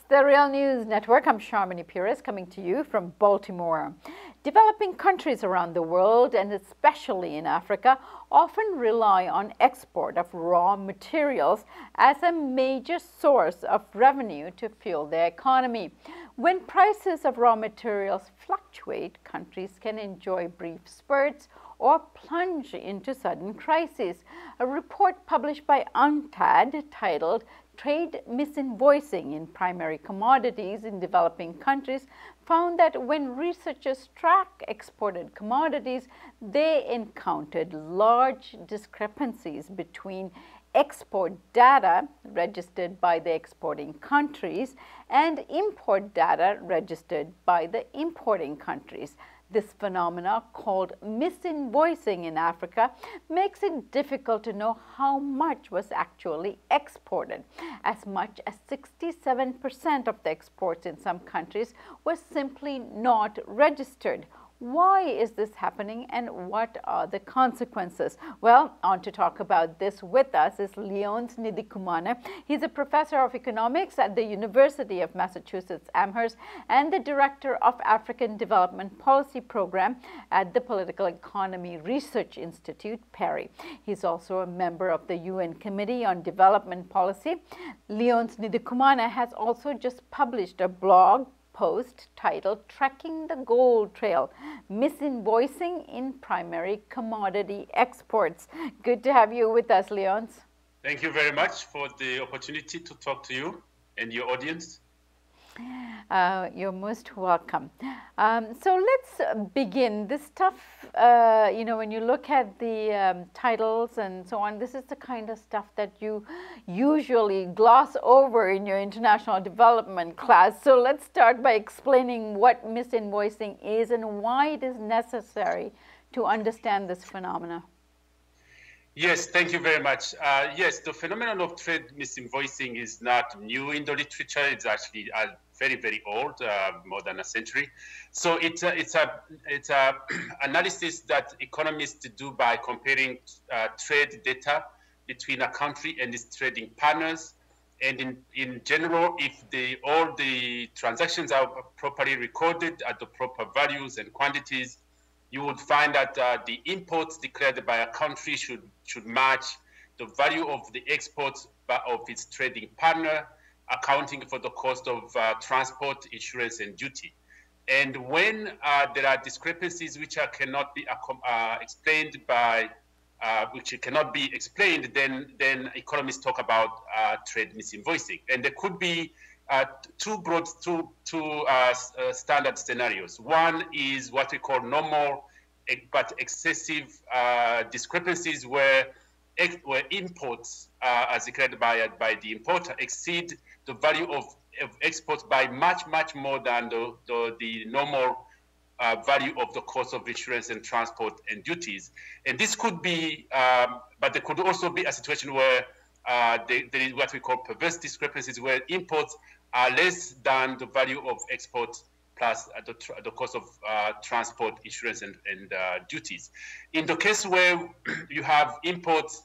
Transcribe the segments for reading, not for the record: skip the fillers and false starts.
the Real News Network. I'm Sharmini Pires coming to you from Baltimore. Developing countries around the world, and especially in Africa, often rely on export of raw materials as a major source of revenue to fuel their economy. When prices of raw materials fluctuate, countries can enjoy brief spurts or plunge into sudden crises. A report published by UNCTAD titled Trade Misinvoicing in Primary Commodities in Developing Countries found that when researchers tracked exported commodities, they encountered large discrepancies between export data registered by the exporting countries and import data registered by the importing countries. This phenomena, called misinvoicing in Africa, makes it difficult to know how much was actually exported. As much as 67% of the exports in some countries were simply not registered. Why is this happening, and what are the consequences? Well, on to talk about this with us is Leonce Ndikumana. He's a professor of economics at the University of Massachusetts Amherst and the director of African Development Policy Program at the Political Economy Research Institute, Perry. He's also a member of the UN Committee on Development Policy. Leonce Ndikumana has also just published a blog post titled Tracking the Gold Trail, Misinvoicing in Primary Commodity Exports. Good to have you with us, Leonce. Thank you very much for the opportunity to talk to you and your audience. You're most welcome. So let's begin. This stuff, when you look at the titles and so on, this is the kind of stuff that you usually gloss over in your international development class. So let's start by explaining what misinvoicing is and why it is necessary to understand this phenomena. Yes, thank you very much. Yes, the phenomenon of trade misinvoicing is not new in the literature. It's actually very, very old, more than a century. So it's a analysis that economists do by comparing trade data between a country and its trading partners. And in general, if all the transactions are properly recorded at the proper values and quantities, you would find that the imports declared by a country should match the value of the exports of its trading partner, accounting for the cost of transport, insurance, and duty. And when there are discrepancies which cannot be explained then economists talk about trade misinvoicing. And there could be two standard scenarios. One is what we call normal but excessive discrepancies where imports, as declared by the importer, exceed the value of exports by much more than the normal value of the cost of insurance and transport and duties. And this could be, but there could also be a situation where there is what we call perverse discrepancies, where imports are less than the value of exports plus the cost of transport, insurance, and duties. In the case where you have imports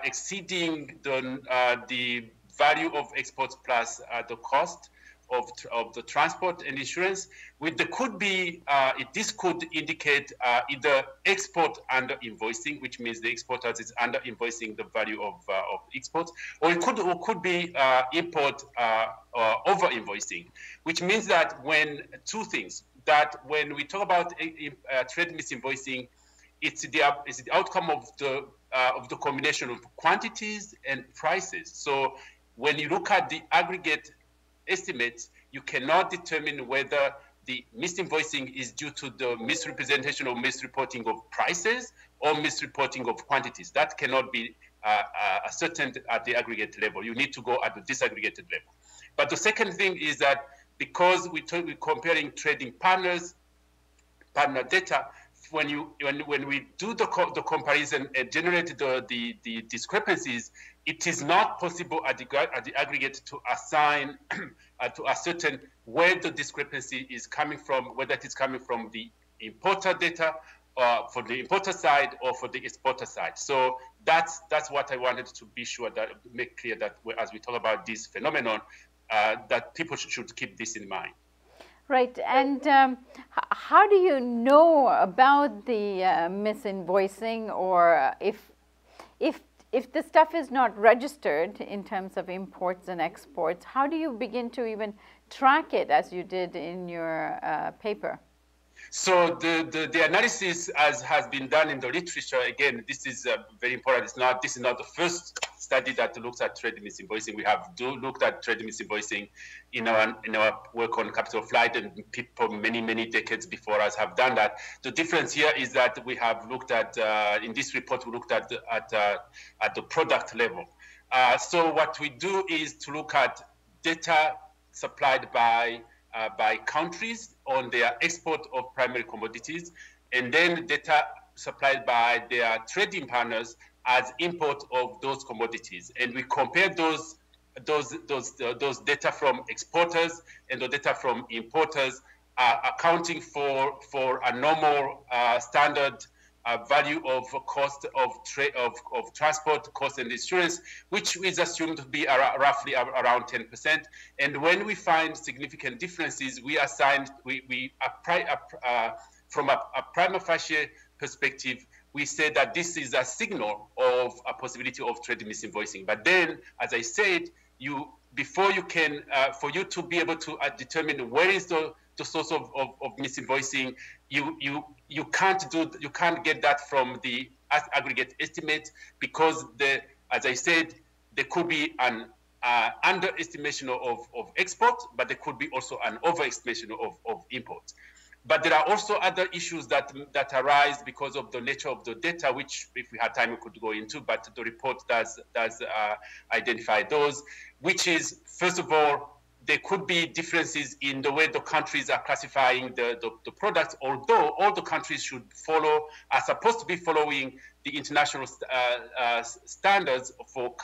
exceeding the value of exports plus the cost of the transport and insurance, this could indicate either export under invoicing, which means the exporter is under invoicing the value of exports, or it could be import over invoicing, which means that when we talk about trade misinvoicing, it's the outcome of the combination of quantities and prices. So when you look at the aggregate estimates, you cannot determine whether the misinvoicing is due to the misrepresentation or misreporting of prices or misreporting of quantities. That cannot be ascertained at the aggregate level. You need to go at the disaggregated level. But the second thing is that because we're comparing trading partner data, when we do the comparison and generate the discrepancies, it is not possible at the aggregate to assign to ascertain where the discrepancy is coming from, whether it is coming from the importer data for the importer side or for the exporter side. So that's what I wanted to be sure that make clear that as we talk about this phenomenon, that people should keep this in mind. Right, and how do you know about the misinvoicing, or if the stuff is not registered in terms of imports and exports, how do you begin to even track it as you did in your paper? So the analysis as has been done in the literature, again, this is very important. This is not the first study that looks at trade misinvoicing. We have looked at trade misinvoicing in our work on capital flight, and people many decades before us have done that. The difference here is that we have looked at in this report we looked at the product level. So what we do is to look at data supplied by countries on their export of primary commodities, and then data supplied by their trading partners as import of those commodities. And we compare those data from exporters and the data from importers, accounting for a normal standard value of cost of transport, cost and insurance, which is assumed to be roughly around 10%. And when we find significant differences, we assign, from a prima facie perspective, we say that this is a signal of a possibility of trade misinvoicing. But then, as I said, before you can, for you to be able to determine where is the source of misinvoicing, you can't get that from the aggregate estimate, because as I said, there could be an underestimation of export, but there could be also an overestimation of imports. But there are also other issues that arise because of the nature of the data, which, if we had time, we could go into. But the report does identify those, which is, first of all, there could be differences in the way the countries are classifying the products, although all the countries are supposed to be following the international standards for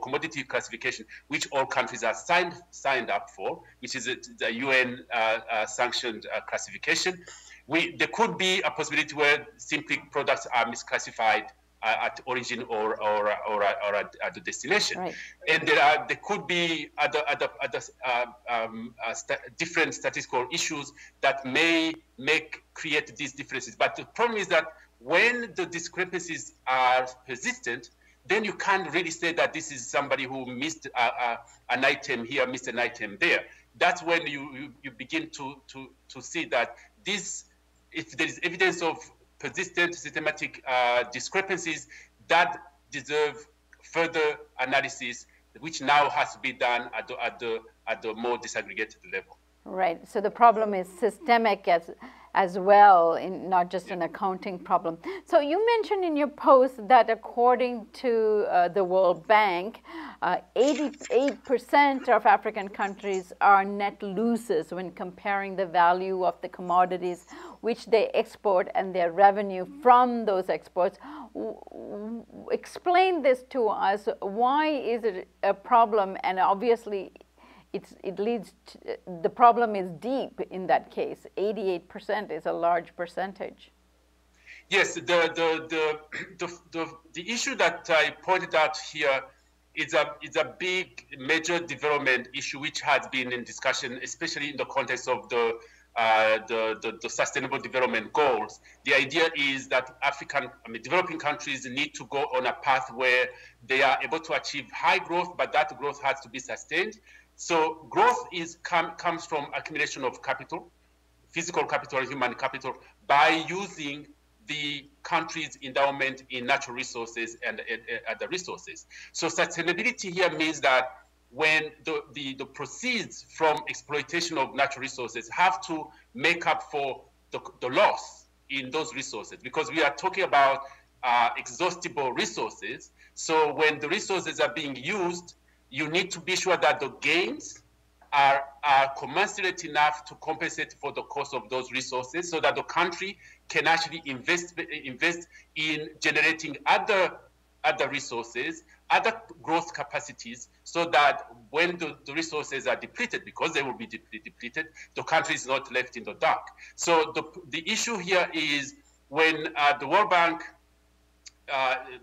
commodity classification, which all countries are signed up for, which is the UN sanctioned classification. There could be a possibility where simply products are misclassified at origin or at the destination, right. And there could be other different statistical issues that may create these differences. But the problem is that when the discrepancies are persistent, then you can't really say that this is somebody who missed an item here, missed an item there. That's when you begin to see that if there is evidence of persistent systematic discrepancies that deserve further analysis, which now has to be done at the more disaggregated level. Right. So the problem is systemic as well, not just an accounting problem. So you mentioned in your post that according to the World Bank, 88% of African countries are net losers when comparing the value of the commodities which they export and their revenue from those exports. Explain this to us. Why is it a problem? And obviously, it leads to, the problem is deep in that case. 88% is a large percentage. Yes, the issue that I pointed out here is a big major development issue which has been in discussion, especially in the context of the Sustainable Development Goals. The idea is that developing countries need to go on a path where they are able to achieve high growth, but that growth has to be sustained. So growth comes from accumulation of capital, physical capital, human capital, by using the country's endowment in natural resources and other resources. So sustainability here means that when the proceeds from exploitation of natural resources have to make up for the loss in those resources, because we are talking about exhaustible resources. So when the resources are being used, you need to be sure that the gains are commensurate enough to compensate for the cost of those resources, so that the country can actually invest in generating other resources, other growth capacities, so that when the resources are depleted, because they will be depleted, the country is not left in the dark. So the issue here is when the World Bank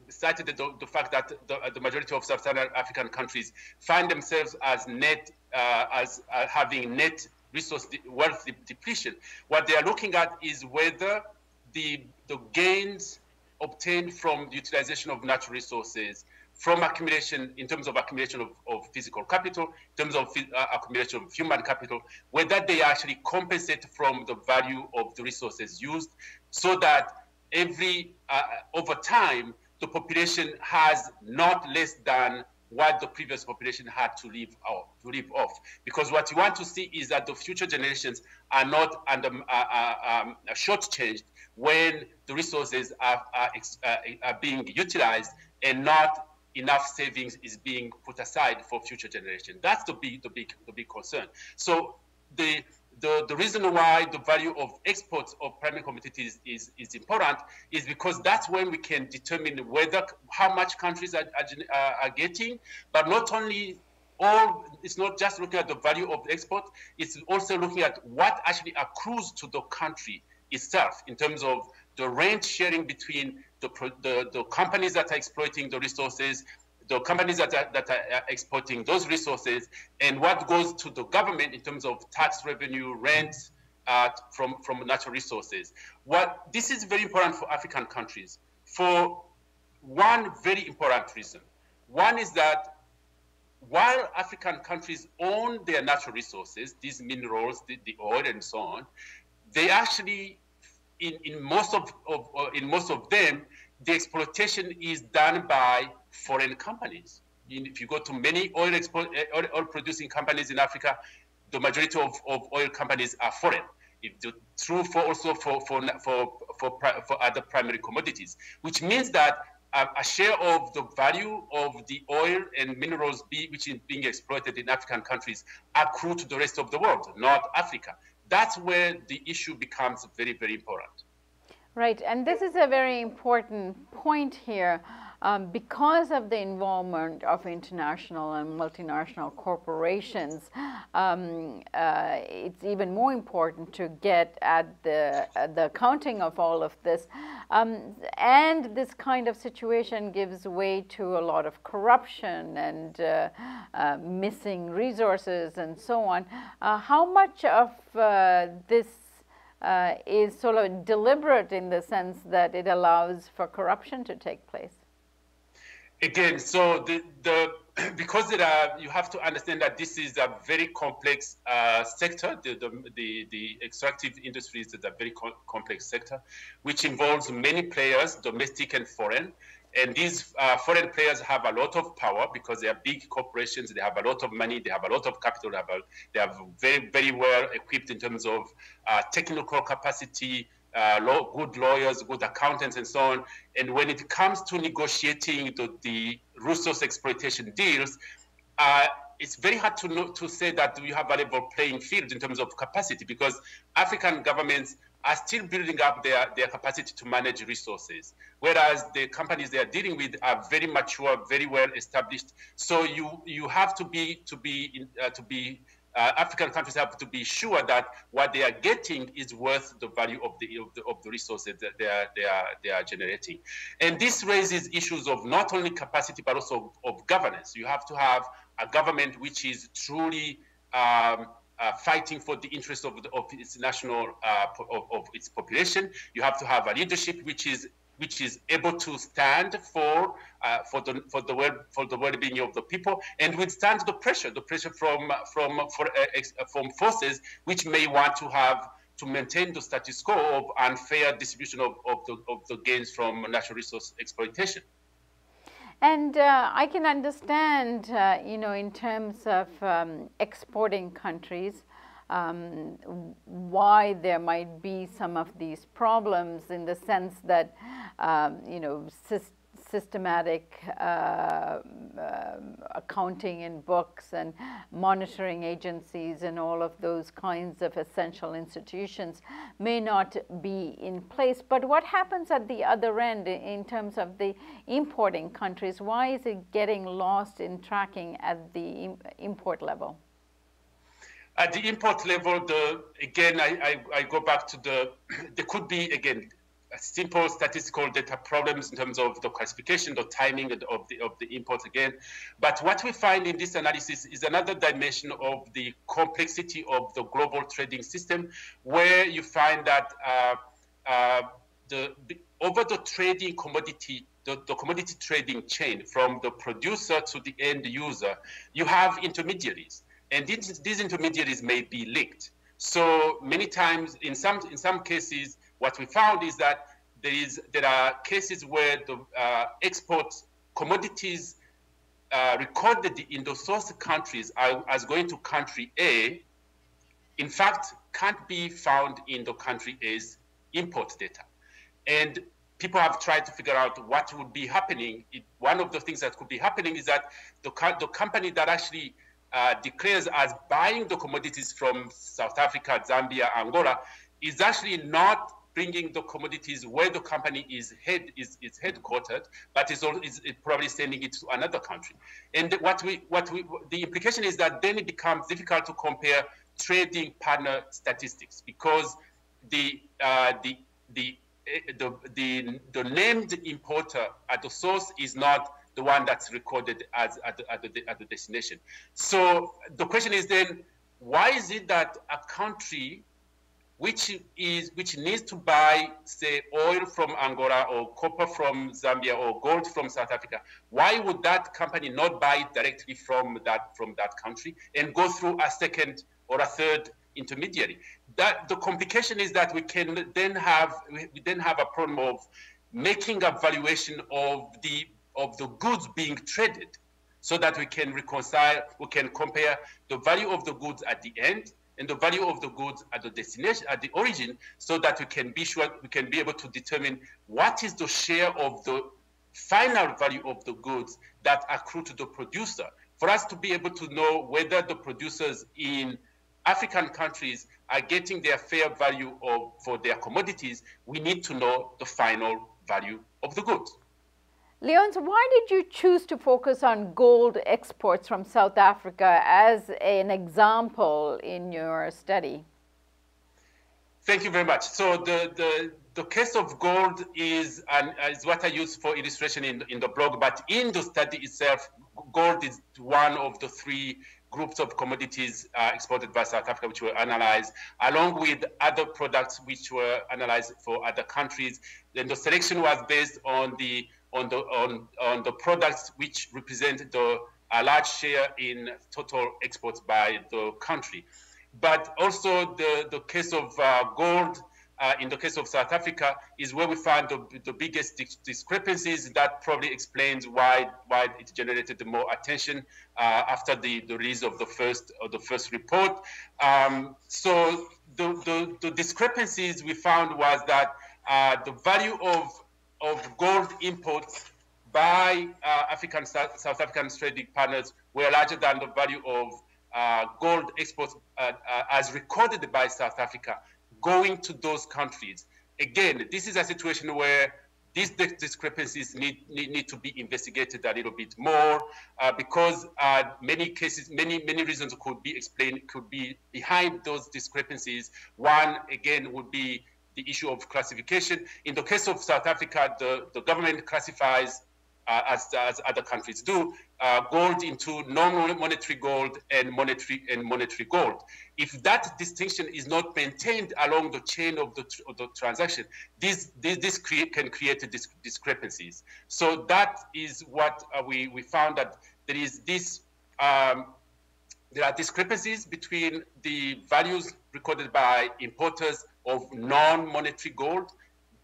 cited the fact that the majority of sub-Saharan African countries find themselves as having net resource wealth depletion. What they are looking at is whether the gains obtained from the utilization of natural resources, from accumulation, in terms of accumulation of physical capital, in terms of accumulation of human capital, whether they actually compensate from the value of the resources used, so that over time, the population has not less than what the previous population had to live off. Because what you want to see is that the future generations are not shortchanged when the resources are being utilized and not enough savings is being put aside for future generations. That's the big concern. So the reason why the value of exports of primary commodities is important is because that's when we can determine how much countries are getting, but not only it's not just looking at the value of the export, it's also looking at what actually accrues to the country itself in terms of the rent sharing between the companies that are exploiting the resources, the companies that are exporting those resources, and what goes to the government in terms of tax revenue, rent from natural resources. This is very important for African countries for one very important reason. One is that while African countries own their natural resources, these minerals, the oil and so on, they actually, in most of them, the exploitation is done by foreign companies. If you go to many oil producing companies in Africa, the majority of oil companies are foreign. It's true also for other primary commodities, which means that a share of the value of the oil and minerals which is being exploited in African countries accrue to the rest of the world, not Africa. That's where the issue becomes very, very important. Right, and this is a very important point here. Because of the involvement of international and multinational corporations, it's even more important to get at the accounting of all of this. And this kind of situation gives way to a lot of corruption and missing resources and so on. How much of this is sort of deliberate in the sense that it allows for corruption to take place? Again, so because you have to understand that this is a very complex sector. The extractive industries is a very complex sector, which involves many players, domestic and foreign. And these foreign players have a lot of power because they are big corporations. They have a lot of money. They have a lot of capital. They are very, very well equipped in terms of technical capacity, good lawyers, good accountants, and so on. And when it comes to negotiating the resource exploitation deals, it's very hard to say that we have a level playing field in terms of capacity, because African governments are still building up their capacity to manage resources, whereas the companies they are dealing with are very mature, very well established. So you have to be African countries have to be sure that what they are getting is worth the value of the resources that they are generating. And this raises issues of not only capacity but also of governance. You have to have a government which is truly fighting for the interests of its national of its population. You have to have a leadership which is able to stand for the well-being of the people and withstand the pressure from forces which may want to maintain the status quo of unfair distribution of the gains from natural resource exploitation. And I can understand, in terms of exporting countries, why there might be some of these problems, in the sense that, systematic accounting and books and monitoring agencies and all of those kinds of essential institutions may not be in place. But what happens at the other end in terms of the importing countries? Why is it getting lost in tracking at the import level? At the import level, again, I go back to there could be, again, simple statistical data problems in terms of the classification, the timing of the imports again. But what we find in this analysis is another dimension of the complexity of the global trading system, where you find that over the trading commodity, the commodity trading chain from the producer to the end user, you have intermediaries, and these intermediaries may be linked. So many times, in some cases, what we found is that there are cases where the export commodities recorded in the source countries as going to country A, in fact, can't be found in the country A's import data. And people have tried to figure out what would be happening. One of the things that could be happening is that the company that actually declares as buying the commodities from South Africa, Zambia, Angola, is actually not bringing the commodities where the company is headquartered, but is probably sending it to another country. And the implication is that then it becomes difficult to compare trading partner statistics, because the named importer at the source is not the one that's recorded as at the destination. So the question is then, why is it that a country which needs to buy, say, oil from Angola or copper from Zambia or gold from South Africa, why would that company not buy it directly from that country and go through a second or a third intermediary? That the complication is that we then have a problem of making a valuation of the goods being traded, so that we can compare the value of the goods at the end and the value of the goods at the destination, at the origin, so that we can be able to determine what is the share of the final value of the goods that accrue to the producer. For us to be able to know whether the producers in African countries are getting their fair value for their commodities, we need to know the final value of the goods. Leonce, why did you choose to focus on gold exports from South Africa as an example in your study? Thank you very much. So the case of gold is what I use for illustration in the blog, but in the study itself, gold is one of the three groups of commodities exported by South Africa, which were analyzed, along with other products which were analyzed for other countries. Then the selection was based on the products which represent a large share in total exports by the country. But also the case of gold, in the case of South Africa, is where we found the biggest discrepancies. That probably explains why it generated the more attention after the release of the first report. So the discrepancies we found was that the value of gold imports by South African trading partners were larger than the value of gold exports as recorded by South Africa going to those countries. Again, this is a situation where these discrepancies need to be investigated a little bit more because many reasons could be behind those discrepancies. One, again, would be the issue of classification. In the case of South Africa, the government classifies, as other countries do, gold into non-monetary gold and monetary gold. If that distinction is not maintained along the chain of the transaction, this can create discrepancies. So that is what we found, that there is this. There are discrepancies between the values recorded by importers of non-monetary gold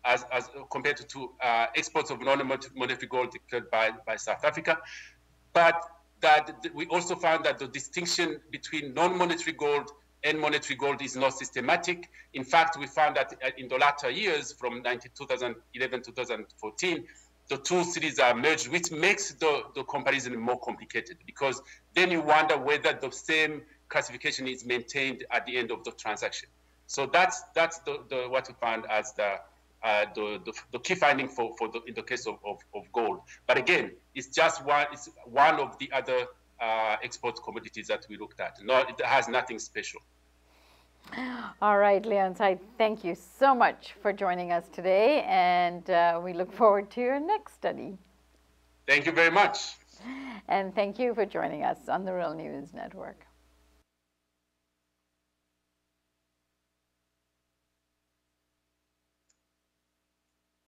as compared to exports of non-monetary gold declared by South Africa. But that we also found that the distinction between non-monetary gold and monetary gold is not systematic. In fact, we found that in the latter years, from 2011 to 2014, the two series are merged, which makes the comparison more complicated, because then you wonder whether the same classification is maintained at the end of the transaction. So that's what we found as the key finding in the case of gold. But again, it's just one of the other export commodities that we looked at. No, it has nothing special. All right, Leonce, I thank you so much for joining us today, and we look forward to your next study. Thank you very much. And thank you for joining us on the Real News Network.